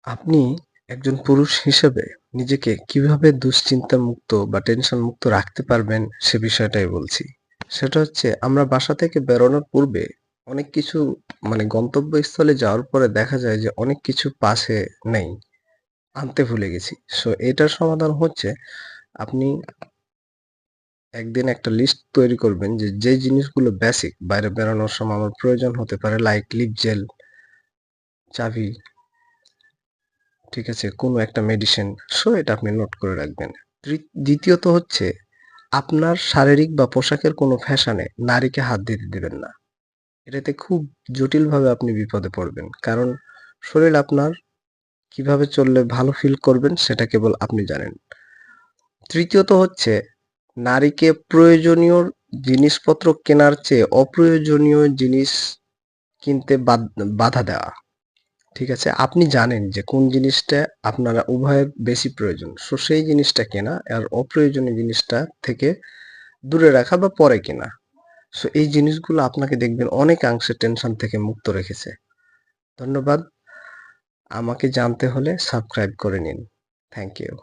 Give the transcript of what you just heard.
আপনি একজন পুরুষ হিসেবে নিজেকে কিভাবে দুশ্চিন্তা মুক্ত বা টেনশন মুক্ত রাখতে পারবেন সে বিষয়টাই বলছি। সেটা হচ্ছে আমরা বাসা থেকে বেরোনোর পূর্বে অনেক কিছু গন্তব্যস্থলে যাওয়ার পরে দেখা যায় যে অনেক কিছু পাশে নেই। আনতে ভুলে গেছি। সো এটার সমাধান হচ্ছে আপনি একদিন একটা লিস্ট তৈরি করবেন যে, যে জিনিসগুলো বেসিক বাইরে বেরোনোর সময় আমার প্রয়োজন হতে পারে লাইক লিপ জেল, চাবি, ঠিক আছে? কোনো একটা মেডিসিন। সো এটা আপনি নোট করে রাখবেন। দ্বিতীয়ত হচ্ছে আপনার শারীরিক বা পোশাকের কোনো ফ্যাশনে নারীকে হাত দিতে দিবেন না। এটাতে খুব জটিলভাবে আপনি বিপদে পড়বেন। কারণ শরীর আপনার কিভাবে চললে ভালো ফিল করবেন সেটা কেবল আপনি জানেন। তৃতীয়ত হচ্ছে নারীকে প্রয়োজনীয় জিনিসপত্র কেনার চেয়ে অপ্রয়োজনীয় জিনিস কিনতে বাধা দেওয়া। ঠিক আছে? আপনি জানেন যে কোন জিনিসটা আপনারা উভয়ের বেশি প্রয়োজন। সো সেই জিনিসটা কেনা আর অপ্রয়োজনীয় জিনিসটা থেকে দূরে রাখা বা পরে কেনা। সো এই জিনিসগুলো আপনাকে দেখবেন অনেকাংশে টেনশন থেকে মুক্ত রেখেছে। ধন্যবাদ। আমাকে জানতে হলে সাবস্ক্রাইব করে নিন। Thank you.